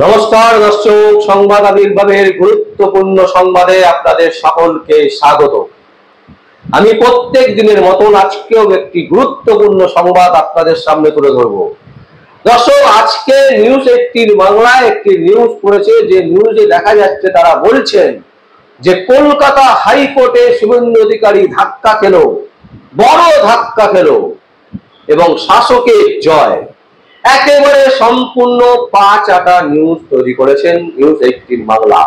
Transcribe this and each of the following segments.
নমস্কার দর্শক, সংবাদ আবির্ভাবের গুরুত্বপূর্ণ সংবাদে আপনাদের সকলকে স্বাগত। আমি প্রত্যেক দিনের মতন আজকেও একটি গুরুত্বপূর্ণ সংবাদ আপনাদের সামনে তুলে ধরব। দর্শক, আজকে নিউজ18 বাংলায় একটি নিউজ করেছে, যে নিউজে দেখা যাচ্ছে তারা বলছেন যে কলকাতা হাইকোর্টে শুভেন্দু অধিকারী ধাক্কা খেল, বড় ধাক্কা খেল এবং শাসকের জয়। একেবারে সম্পূর্ণ পাঁচাটা নিউজ তৈরি করেছেন নিউজ18 বাংলা।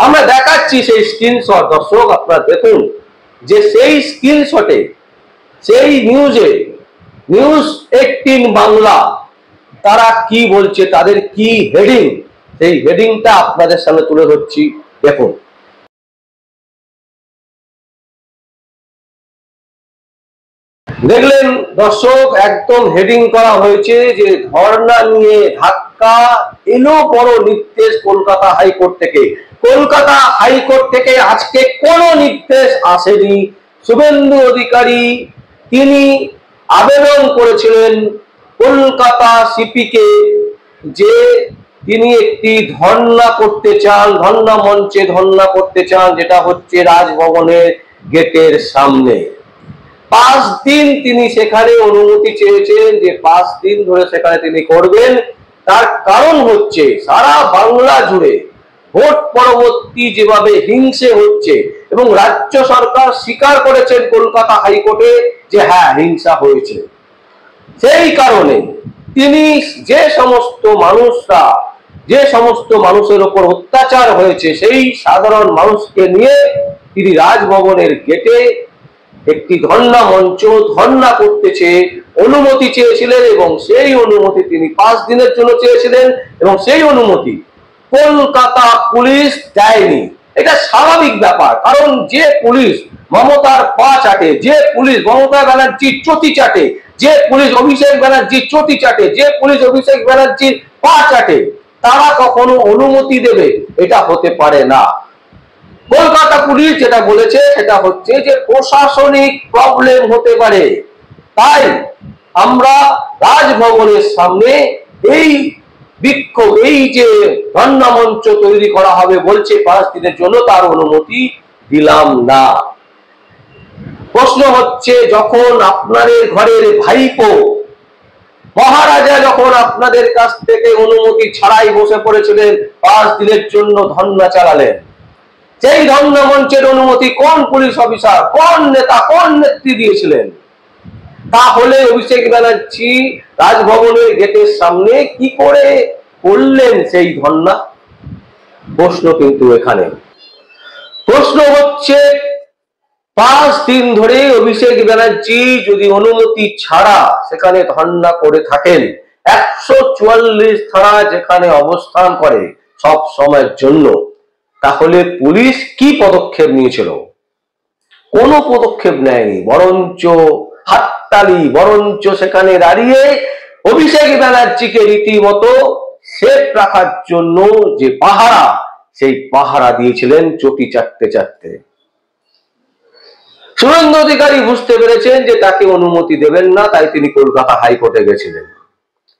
আমরা দেখাচ্ছি সেই স্ক্রিনশট। দর্শক, আপনারা দেখুন যে সেই স্ক্রিনশটে, সেই নিউজে নিউজ18 বাংলা তারা কি বলছে, তাদের কি হেডিং, সেই হেডিংটা আপনাদের সামনে তুলে ধরছি। দেখুন, দেখলেন দর্শক, একদম হেডিং করা হয়েছে যে ধর্ণা নিয়ে ধাক্কা এলো, বড় নির্দেশ কলকাতা হাইকোর্ট থেকে। কলকাতা হাইকোর্ট থেকে আজকে কোনো নির্দেশ আসেনি। শুভেন্দু অধিকারী তিনি আবেদন করেছিলেন কলকাতা সিপিকে যে তিনি একটি ধর্ণা করতে চান, ধর্ণা মঞ্চে ধর্ণা করতে চান, যেটা হচ্ছে রাজভবনের গেটের সামনে। 5 দিন তিনি সেখানে অনুমতি চেয়েছেন যে 5 দিন ধরে সেখানে তিনি করবেন। তার কারণ হচ্ছে সারা বাংলা জুড়ে ভোট পরবর্তী যেভাবে হিংসে হচ্ছে, এবং রাজ্য সরকার স্বীকার করেছেন কলকাতা হাইকোর্টে যে হ্যাঁ, হিংসা হয়েছে। সেই কারণে তিনি যে সমস্ত মানুষের উপর অত্যাচার হয়েছে, সেই সাধারণ মানুষকে নিয়ে তিনি রাজভবনের গেটে একটি ধর্ণা মঞ্চ ধর্ণা করতেছে অনুমতি চেয়েছিলেন, এবং সেই অনুমতি তিনি 5 দিনের জন্য চেয়েছিলেন, এবং সেই অনুমতি কলকাতা পুলিশ দেয়নি। এটা স্বাভাবিক ব্যাপার, কারণ যে পুলিশ মমতার পা চাটে, যে পুলিশ মমতা ব্যানার্জির চটি চাটে, যে পুলিশ অভিষেক ব্যানার্জির চটি চাটে, যে পুলিশ অভিষেক ব্যানার্জির পা চাটে, তারা কখনো অনুমতি দেবে? এটা হতে পারে না। কলকাতা পুলিশ যেটা বলেছে সেটা হচ্ছে যে প্রশাসনিক প্রবলেম হতে পারে, তাই আমরা রাজভবনের সামনে এই বিক্ষোভ, এই যে ধর্ণা মঞ্চ তৈরি করা হবে বলছে 5 দিনের জন্য, তার অনুমতি দিলাম না। প্রশ্ন হচ্ছে, যখন আপনাদের ঘরের ভাইপো মহারাজা যখন আপনাদের কাছ থেকে অনুমতি ছাড়াই বসে পড়েছিলেন, 5 দিনের জন্য ধর্ণা চালালেন, সেই ধর্ণা মঞ্চের অনুমতি কোন পুলিশ অফিসার, কোন নেতা, কোন নেত্রী দিয়েছিলেন? তাহলে অভিষেক ব্যানার্জি রাজভবনের গেটের সামনে কি করে করলেন সেই ধর্ণা? প্রশ্ন কিন্তু এখানে। প্রশ্ন হচ্ছে, 5 দিন ধরে অভিষেক ব্যানার্জি যদি অনুমতি ছাড়া সেখানে ধর্ণা করে থাকেন, 144 ধারা যেখানে অবস্থান করে সব সময়ের জন্য, তাহলে পুলিশ কি পদক্ষেপ নিয়েছিল? কোনো পদক্ষেপ নেয়নি, বরঞ্চ হাততালি, বরঞ্চ সেখানে দাঁড়িয়ে অভিষেক ব্যানার্জিকে রীতিমতো সেফ রাখার জন্য যে পাহারা, সেই পাহারা দিয়েছিলেন চটি চাটতে চাটতে। শুভেন্দু অধিকারী বুঝতে পেরেছেন যে তাকে অনুমতি দেবেন না, তাই তিনি কলকাতা হাইকোর্টে গেছিলেন।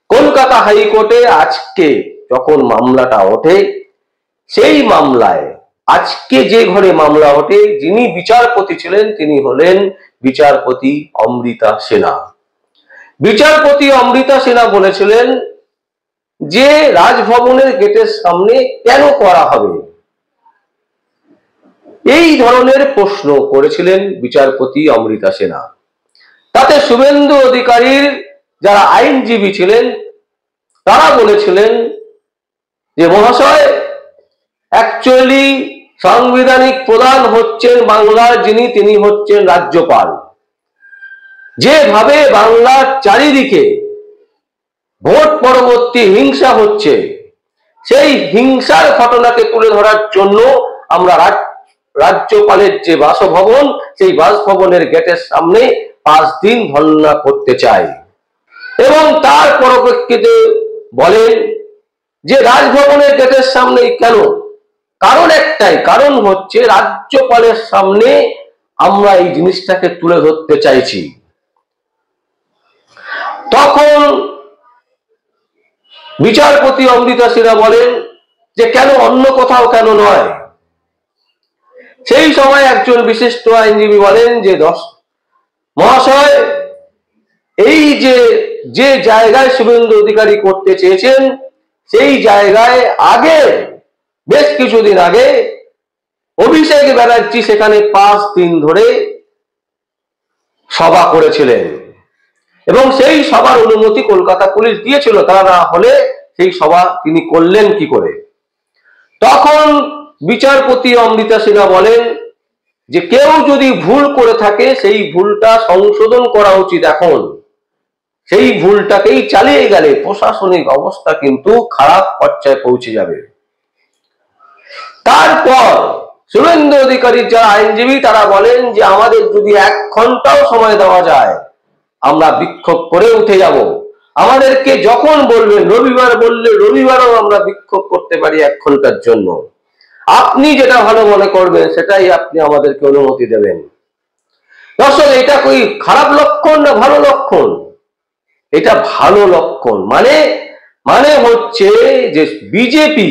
কলকাতা হাইকোর্টে আজকে যখন মামলাটা ওঠে, সেই মামলায় আজকে যে ঘরে মামলা ওঠে, যিনি বিচারপতি ছিলেন তিনি হলেন বিচারপতি অমৃতা সিনহা। বিচারপতি অমৃতা সিনহা বলেছিলেন যে রাজভবনের গেটের সামনে কেন করা হবে, এই ধরনের প্রশ্ন করেছিলেন বিচারপতি অমৃতা সিনহা। তাতে শুভেন্দু অধিকারীর যারা আইনজীবী ছিলেন তারা বলেছিলেন যে মহাশয়, অ্যাকচুয়ালি সাংবিধানিক প্রধান হচ্ছেন বাংলার যিনি, তিনি হচ্ছেন রাজ্যপাল। যেভাবে বাংলার চারিদিকে ভোট পরবর্তী হিংসা হচ্ছে, সেই হিংসার ঘটনাকে তুলে ধরার জন্য আমরা রাজ্যপালের যে বাসভবন, সেই বাসভবনের গেটের সামনে 5 দিন ধর্ণা করতে চাই। এবং তার পরিপ্রেক্ষিতে বলেন যে রাজভবনের গেটের সামনে কেন? কারণ একটাই, কারণ হচ্ছে রাজ্যপালের সামনে আমরা এই জিনিসটাকে তুলে ধরতে চাইছি। তখন বিচারপতি অমৃতা সিনহা বলেন যে কেন অন্য কোথাও কেন নয়। সেই সময় একজন বিশিষ্ট আইনজীবী বলেন যে মহাশয়, এই যে জায়গায় শুভেন্দু অধিকারী করতে চেয়েছেন সেই জায়গায় আগে বেশ কিছুদিন আগে অভিষেক ব্যানার্জি সেখানে 5 দিন ধরে সভা করেছিলেন এবং সেই সভার অনুমতি কলকাতা পুলিশ দিয়েছিল, তা না হলে সেই সভা তিনি করলেন কি করে। তখন বিচারপতি অমৃতা সিনহা বলেন যে কেউ যদি ভুল করে থাকে সেই ভুলটা সংশোধন করা উচিত, এখন সেই ভুলটাকেই চালিয়ে গেলে প্রশাসনিক অবস্থা কিন্তু খারাপ পর্যায়ে পৌঁছে যাবে। তারপর শুভেন্দু অধিকারীর যারা আইনজীবী তারা বলেন যে আমাদের যদি 1 ঘন্টাও সময় দেওয়া যায় আমরা বিক্ষোভ করে উঠে যাব, আমাদেরকে যখন বলবেন, রবিবার বললে রবিবারও আমরা বিক্ষোভ করতে পারি 1 ঘন্টার জন্য, আপনি যেটা ভালো মনে করবেন সেটাই আপনি আমাদেরকে অনুমতি দেবেন। দর্শক, এটা কি খারাপ লক্ষণ না ভালো লক্ষণ? এটা ভালো লক্ষণ। মানে হচ্ছে যে বিজেপি,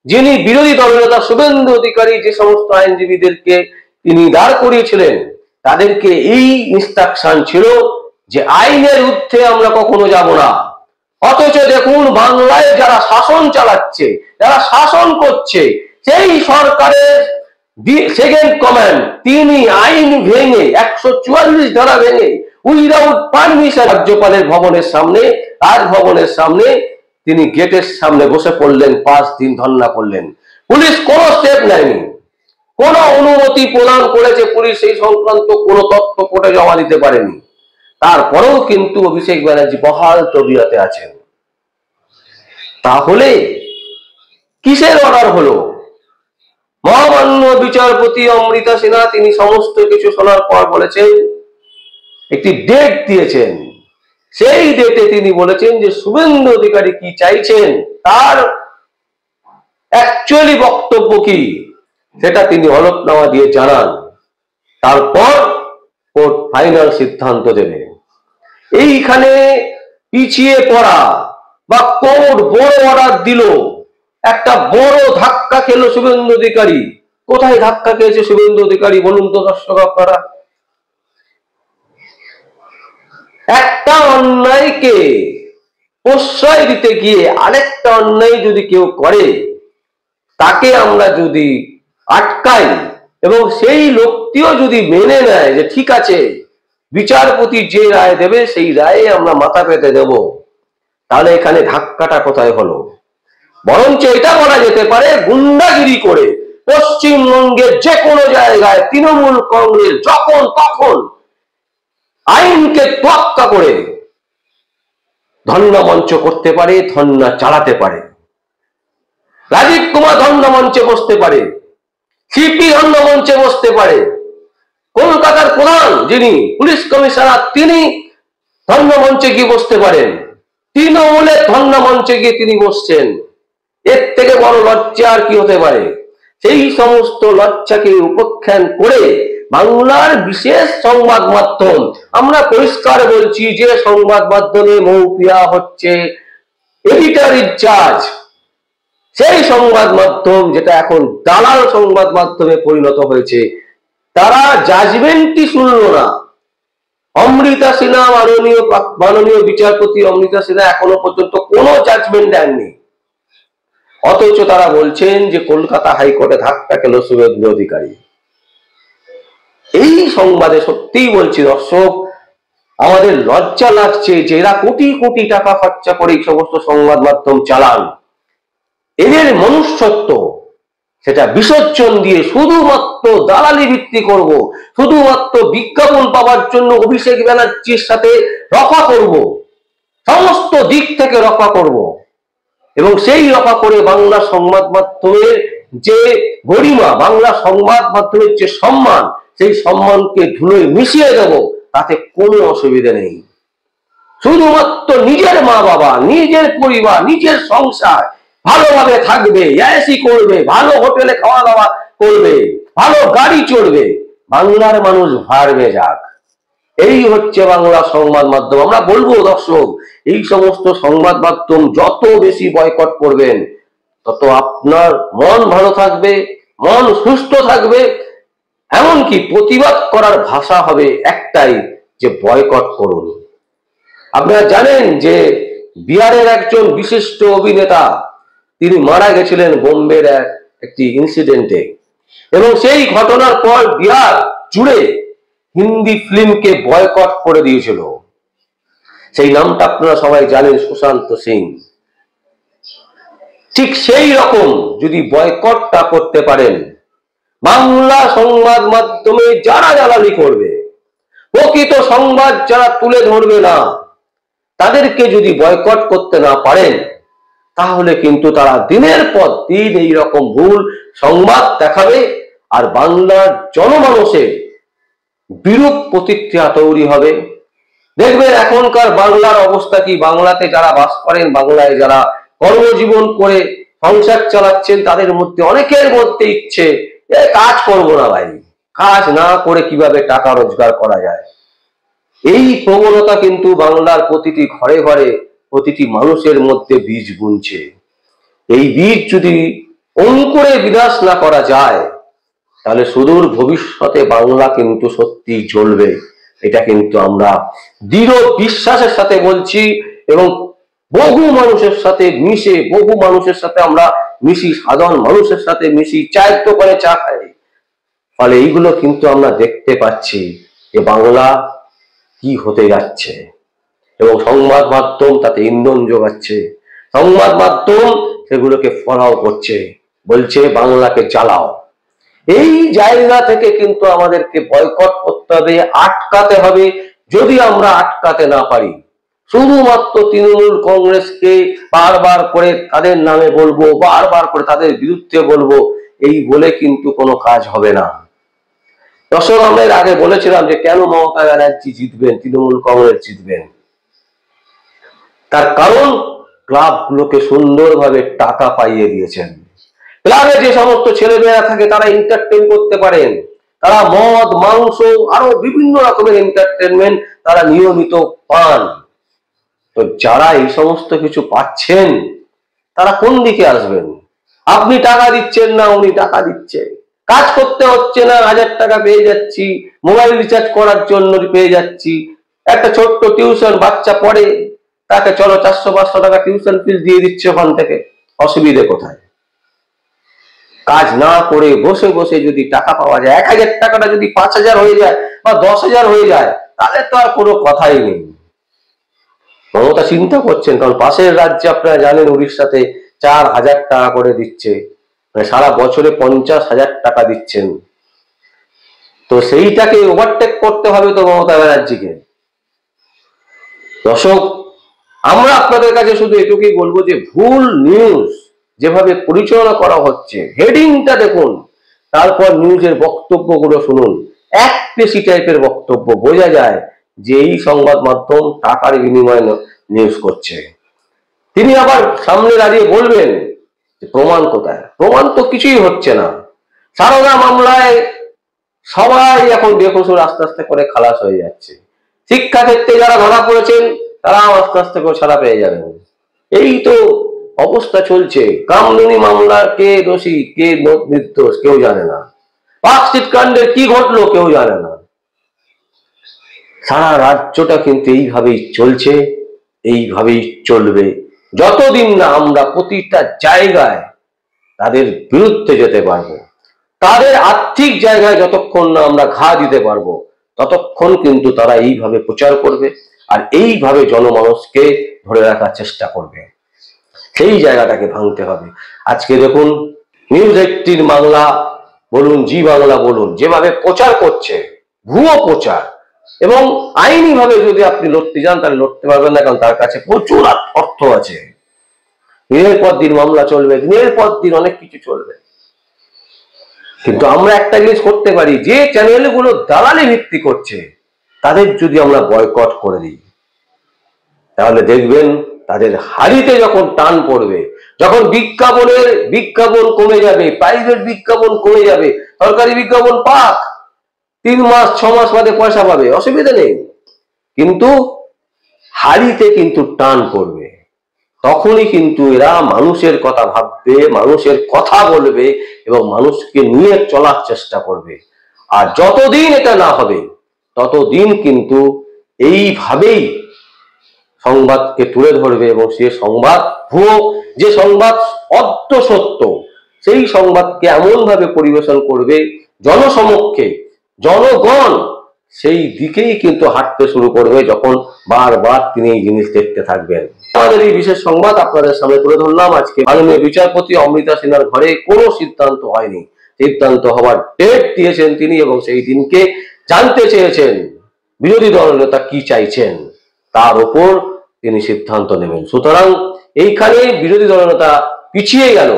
যিনি বিরোধী দলনেতা শুভেন্দু অধিকারী যে সমস্ত আইনজীবীদেরকে তিনি দাঁড় করিয়েছিলেন তাদেরকে এই ইনস্ট্রাকশন ছিল যে আইনের ঊর্ধ্বে আমরা কখনো যাব না। অথচ দেখুন, বাংলায় যারা শাসন চালাচ্ছে, যারা শাসন করছে, সেই সরকারের সেকেন্ড কমান্ড তিনি আইন ভেঙে 144 ধারা ভেঙে উইদাউট পারমিশন রাজ্যপালের ভবনের সামনে, রাজভবনের সামনে তিনি গেটের সামনে বসে পড়লেন, 5 দিন ধর্ণা করলেন। পুলিশ কোনো স্টেপ নেয়নি, কোনো অনুমতি প্রদান করেছে পুলিশ সেই সংক্রান্ত কোনো তথ্য কোর্টে জমা দিতে পারেনি। তারপরেও কিন্তু অভিষেক ব্যানার্জি বহাল তবিয়তে আছেন। তাহলে কিসের অর্ডার হলো? মহামান্য বিচারপতি অমৃতা সিনহা তিনি সমস্ত কিছু শোনার পর বলেছেন, একটি ডেট দিয়েছেন, সেই ডেটে তিনি বলেছেন যে শুভেন্দু অধিকারী কি চাইছেন, তার অ্যাকচুয়ালি বক্তব্য কি সেটা তিনি হলফনামা দিয়ে জানান। তারপর কোর্ট ফাইনাল সিদ্ধান্ত দেবে। এইখানে পিছিয়ে পড়া বা কোর্ট বড় অর্ডার দিল, একটা বড় ধাক্কা খেলো শুভেন্দু অধিকারী। কোথায় ধাক্কা খেয়েছে শুভেন্দু অধিকারী বলুন তো দর্শক আপনারা? একটা অন্যায়কে প্রশ্রয় দিতে গিয়ে আরেকটা অন্যায় যদি কেউ করে তাকে আমরা যদি আটকাই এবং সেই লোকটিও যদি মেনে নেয় যে ঠিক আছে বিচারপতি যে রায় দেবে সেই রায়ে আমরা মাথা পেতে দেব, তাহলে এখানে ধাক্কাটা কোথায় হলো? বরঞ্চ এটা বলা যেতে পারে গুন্ডাগিরি করে পশ্চিমবঙ্গের যে কোনো জায়গায় তৃণমূল কংগ্রেস যখন তখন আইনকে তোয়াক্কা করে ধর্ণা মঞ্চ করতে পারে, ধর্ণা চালাতে পারে। রাজীব কুমার ধর্ণা মঞ্চে বসতে পারে, সিপি ধর্ণা মঞ্চে বসতে পারে, কলকাতার প্রধান যিনি পুলিশ কমিশনার তিনি ধর্ণা মঞ্চে গিয়ে বসতে পারেন, তৃণমূলের ধর্ণা মঞ্চে গিয়ে তিনি বসছেন। এর থেকে বড় লজ্জা আর কি হতে পারে? সেই সমস্ত লজ্জাকে উপেক্ষা করে বাংলার বিশেষ সংবাদ মাধ্যম, আমরা পরিষ্কার বলছি যে সংবাদ মাধ্যমে মৌপিয়া হচ্ছে এডিটর ইনচার্জ, সেই সংবাদ মাধ্যম যেটা এখন দালাল সংবাদ মাধ্যমে পরিণত হয়েছে, তারা জাজমেন্টই শুনল না। অমৃতা সিনহা, মাননীয় বিচারপতি অমৃতা সিনহা এখনো পর্যন্ত কোনো জাজমেন্ট দেননি, অথচ তারা বলছেন যে কলকাতা হাইকোর্টে ধাক্কা খেল শুভেন্দু অধিকারী। এই সংবাদে সত্যিই বলছি দর্শক, আমাদের লজ্জা লাগছে যে এরা কোটি কোটি টাকা খরচা করে এই সমস্ত সংবাদ মাধ্যম চালান। এদের মনুষ্যত্ব সেটা বিসর্জন দিয়ে শুধুমাত্র দালালি ভিত্তি করব, শুধুমাত্র বিজ্ঞাপন পাওয়ার জন্য অভিষেক ব্যানার্জির সাথে রফা করব, সমস্ত দিক থেকে রফা করব এবং সেই রফা করে বাংলা সংবাদ মাধ্যমের যে গরিমা, বাংলা সংবাদ মাধ্যমের যে সম্মান, সেই সম্মানকে ধুলোয় মিশিয়ে দেব, তাতে কোনো অসুবিধা নেই। শুধুমাত্র নিজের মা বাবা, নিজের পরিবার, নিজের সংসার ভালোভাবে থাকবে, ইয়াসি করবে, ভালো হোটেলে খাওয়া দাওয়া করবে, ভালো গাড়ি চড়বে, বাংলার মানুষ ভাড়বে যাক। এই হচ্ছে বাংলা সংবাদ মাধ্যম। আমরা বলবো দর্শক, এই সমস্ত সংবাদ মাধ্যম যত বেশি বয়কট করবেন তত আপনার মন ভালো থাকবে, মন সুস্থ থাকবে, এমনকি প্রতিবাদ করার ভাষা হবে একটাই, যে বয়কট করুন। আপনারা জানেন যে বিহারের একজন বিশিষ্ট অভিনেতা তিনি মারা গেছিলেন বোম্বের একটি ইনসিডেন্টে, এবং সেই ঘটনার পর বিহার জুড়ে হিন্দি ফিল্মকে বয়কট করে দিয়েছিল। সেই নামটা আপনারা সবাই জানেন, সুশান্ত সিং। ঠিক সেই রকম যদি বয়কটটা করতে পারেন, বাংলা সংবাদ মাধ্যমে যারা জ্বালানি করবে, প্রকৃত সংবাদ যারা তুলে ধরবে না, তাদেরকে যদি বয়কট করতে না পারেন, তাহলে কিন্তু তারা দিনের পর দিন এইরকম ভুল সংবাদ দেখাবে, আর বাংলার জনমানসের বিরূপ প্রতিক্রিয়া তৈরি হবে। দেখবেন এখনকার বাংলার অবস্থা কি, বাংলাতে যারা বাস করেন, বাংলায় যারা কর্মজীবন করে সংসার চালাচ্ছেন, তাদের মধ্যে অনেকের মধ্যে ইচ্ছে কাজ করবো না ভাই, কাজ না করে কিভাবে টাকা রোজগার করা যায়। এই প্রবণতা কিন্তু বাংলার প্রতিটি ঘরে ঘরে, প্রতিটি মানুষের মধ্যে বীজ বুনছে। এই বীজ যদি অঙ্কুরে বিনাশ না করা যায়, তাহলে সুদূর ভবিষ্যতে বাংলা কিন্তু সত্যি জ্বলবে। এটা কিন্তু আমরা দৃঢ় বিশ্বাসের সাথে বলছি, এবং বহু মানুষের সাথে মিশে, বহু মানুষের সাথে আমরা মিশি, সাধারণ মানুষের সাথে মিশি, চায়ের দোকানে চা খাই, ফলে এইগুলো কিন্তু আমরা দেখতে পাচ্ছি যে বাংলা কি হতে যাচ্ছে, এবং সংবাদ মাধ্যম তাতে ইন্ধন যোগাচ্ছে। সংবাদ মাধ্যম সেগুলোকে ফলাও করছে, বলছে বাংলাকে জ্বালাও। এই জায়গা থেকে কিন্তু আমাদেরকে বয়কট করতে হবে, আটকাতে হবে। যদি আমরা আটকাতে না পারি, শুধুমাত্র তৃণমূল কংগ্রেসকে বারবার করে তাদের নামে বলবো, বারবার করে তাদের বিরুদ্ধে বলবো, এই বলে কিন্তু কোনো কাজ হবে না। দর্শক, আমরা এর আগে বলেছিলাম যে কেন মমতা ব্যানার্জি জিতবেন, তৃণমূল কংগ্রেস জিতবেন। তার কারণ ক্লাবগুলোকে সুন্দরভাবে টাকা পাইয়ে দিয়েছেন। ক্লাবে যে সমস্ত ছেলেমেয়েরা থাকে তারা এন্টারটেইন করতে পারেন, তারা মদ, মাংস, আরো বিভিন্ন রকমের এন্টারটেনমেন্ট তারা নিয়মিত পান। তো যারা এই সমস্ত কিছু পাচ্ছেন, তারা কোন দিকে আসবেন? আপনি টাকা দিচ্ছেন না, উনি টাকা দিচ্ছে, কাজ করতে হচ্ছে না, 1000 টাকা পেয়ে যাচ্ছি, মোবাইল রিচার্জ করার জন্য পেয়ে যাচ্ছি, একটা ছোট্ট টিউশন বাচ্চা পড়ে, তাকে চলো 400-500 টাকা টিউশন ফিস দিয়ে দিচ্ছে ওখান থেকে। অসুবিধে কোথায়? কাজ না করে বসে বসে যদি টাকা পাওয়া যায়, 1000 টাকাটা যদি 5000 হয়ে যায় বা 10,000 হয়ে যায়, তাহলে তো আর কোনো কথাই নেই। মমতা চিন্তা করছেন, কারণ পাশের রাজ্যে আপনারা জানেন উড়িষ্যাতে 4000 টাকা করে দিচ্ছে, মানে সারা বছরে 50,000 টাকা দিচ্ছেন। তো সেইটাকে ওভারটেক করতে হবে তো মমতা ব্যানার্জিকে। দর্শক, আমরা আপনাদের কাছে শুধু এটুকুই বলবো যে ভুল নিউজ যেভাবে পরিচালনা করা হচ্ছে, হেডিংটা দেখুন, তারপর নিউজের বক্তব্যগুলো শুনুন, এক পেশি টাইপের বক্তব্য, বোঝা যায় যে এই সংবাদ মাধ্যম টাকার বিনিময়ে নিউজ করছে। তিনি আবার সামনে দাঁড়িয়ে বলবেন যে প্রমাণ কোথায়? প্রমাণ তো কিছুই হচ্ছে না। সারদা মামলায় সবাই এখন বেকসুর আস্তে আস্তে করে খালাস হয়ে যাচ্ছে। শিক্ষাক্ষেত্রে যারা ধরা পড়েছেন তারাও আস্তে আস্তে করে ছাড়া পেয়ে যাবেন। এই তো অবস্থা চলছে। কামদুনি মামলার কে দোষী, কে নির্দোষ কেউ জানে না। পার্কস্ট্রিট কাণ্ডের কি ঘটলো কেউ জানে না। সারা রাজ্যটা কিন্তু এইভাবেই চলছে, এইভাবেই চলবে যতদিন না আমরা প্রতিটা জায়গায় তাদের বিরুদ্ধে যেতে পারবো। তাদের আর্থিক জায়গায় যতক্ষণ না আমরা ঘা দিতে পারবো, ততক্ষণ কিন্তু তারা এইভাবে প্রচার করবে আর এইভাবে জনমানসকে ধরে রাখার চেষ্টা করবে। সেই জায়গাটাকে ভাঙতে হবে। আজকে দেখুন নিউজ 18 বাংলা বলুন, জি বাংলা বলুন, যেভাবে প্রচার করছে, ভুয়ো প্রচার, এবং আইনি ভাবে যদি আপনি লড়তে যান তাহলে লড়তে পারবেন না, কারণ তার কাছে প্রচুর অর্থ আছে। দিনের পর দিন মামলা চলবে, দিনের পর দিন অনেক কিছু চলবে। কিন্তু আমরা একটা জিনিস করতে পারি, যে চ্যানেলগুলো দালালি ভিত্তি করছে তাদের যদি আমরা বয়কট করে দিই, তাহলে দেখবেন তাদের হাড়িতে যখন টান পড়বে, যখন বিজ্ঞাপন কমে যাবে, প্রাইভেট বিজ্ঞাপন কমে যাবে, সরকারি বিজ্ঞাপন পাক, 3 মাস 6 মাস বাদে পয়সা পাবে, অসুবিধা নেই। কিন্তু হাড়িতে কিন্তু টান পড়বে, তখনই কিন্তু এরা মানুষের কথা ভাববে, মানুষের কথা বলবে এবং মানুষকে নিয়ে চলার চেষ্টা করবে। আর যতদিন এটা না হবে ততদিন কিন্তু এইভাবেই সংবাদকে তুলে ধরবে এবং সে সংবাদ ভুয়ো, যে সংবাদ অর্ধ সত্য, সেই সংবাদকে এমন ভাবে পরিবেশন করবে জনসমক্ষে, জনগণ সেই দিকেই কিন্তু হাঁটতে শুরু করবে যখন বারবার তিনি এই জিনিস দেখতে থাকবেন। আমাদের এই বিশেষ সংবাদ আপনাদের সামনে তুলে ধরলাম। আজকে মাননীয় বিচারপতি অমৃতা সিনহার ঘরে কোনো সিদ্ধান্ত হয়নি, সিদ্ধান্ত হওয়ার ডেট দিয়েছেন তিনি এবং সেই দিনকে জানতে চেয়েছেন বিরোধী দল নেতা কি চাইছেন, তার উপর তিনি সিদ্ধান্ত নেবেন। সুতরাং এইখানে বিরোধী দল নেতা পিছিয়ে গেল,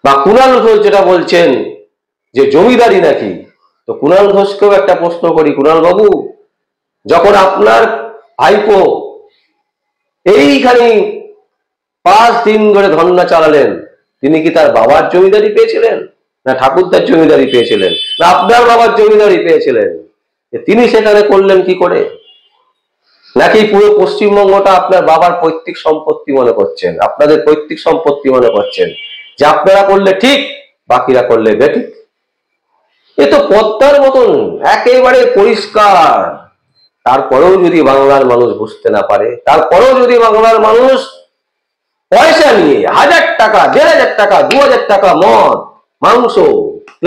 বা কুণাল ঘোষ যেটা বলছেন যে জমিদারি নাকি, তো কুণাল ঘোষকেও একটা প্রশ্ন করি, কুণাল বাবু, যখন আপনার ভাইপো এইখানে 5 দিন ধরে ধর্ণা চালালেন, তিনি কি তার বাবার জমিদারি পেয়েছিলেন, না ঠাকুরদার জমিদারি পেয়েছিলেন, না আপনার বাবার জমিদারি পেয়েছিলেন? তিনি সেখানে করলেন কি করে? নাকি পুরো পশ্চিমবঙ্গটা আপনার বাবার পৈতৃক সম্পত্তি মনে করছেন, আপনাদের পৈতৃক সম্পত্তি মনে করছেন, যে আপনারা করলে ঠিক, বাকিরা করলে বেঠিক? এ তো পদ্মার মতন একেবারে পরিষ্কার। তারপরেও যদি বাংলার মানুষ বুঝতে না পারে, তারপরেও যদি বাংলার মানুষ পয়সা নিয়ে 1000 টাকা, 1500 টাকা, 2000 টাকা মদ মাংস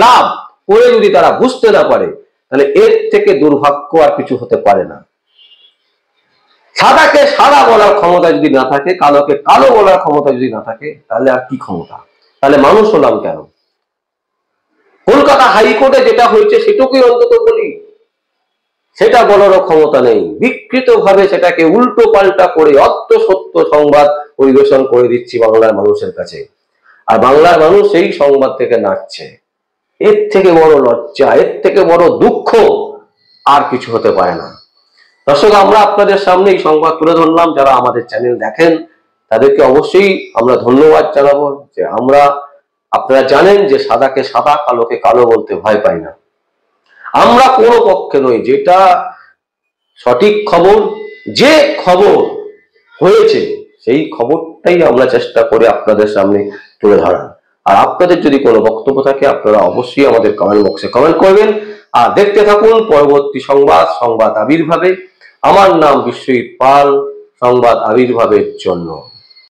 লাভ করে যদি তারা বুঝতে না পারে, তাহলে এর থেকে দুর্ভাগ্য আর কিছু হতে পারে না। সাদাকে সাদা বলার ক্ষমতা যদি না থাকে, কালোকে কালো বলার ক্ষমতা যদি না থাকে, তাহলে আর কি ক্ষমতা? তাহলে মানুষ হলাম কেন? কলকাতা হাইকোর্টে যেটা হয়েছে সেটুকুই অন্তত বলি, সেটা বলারও ক্ষমতা নেই। বিকৃত ভাবে সেটাকে উল্টো পাল্টা করে অর্ধ সত্য সংবাদ পরিবেশন করে দিচ্ছি বাংলার মানুষের কাছে, আর বাংলার মানুষ সেই সংবাদ থেকে নাচছে। এর থেকে বড় লজ্জা, এর থেকে বড় দুঃখ আর কিছু হতে পারে না। দর্শক, আমরা আপনাদের সামনে এই সংবাদ তুলে ধরলাম। যারা আমাদের চ্যানেল দেখেন তাদেরকে অবশ্যই আমরা ধন্যবাদ জানাবো, যে আপনারা জানেন যে সাদাকে সাদা, কালোকে কালো বলতে ভয় পাই না। আমরা কোনো পক্ষে নই, যেটা সঠিক খবর, যে খবর হয়েছে সেই খবরটাই আমরা চেষ্টা করে আপনাদের সামনে তুলে ধরা। আর আপনাদের যদি কোনো বক্তব্য থাকে, আপনারা অবশ্যই আমাদের কমেন্ট বক্সে কমেন্ট করবেন। আর দেখতে থাকুন পরবর্তী সংবাদ আবির্ভাবে। আমার নাম বিশ্বজিৎ পাল, সংবাদ আবির্ভাবের জন্য।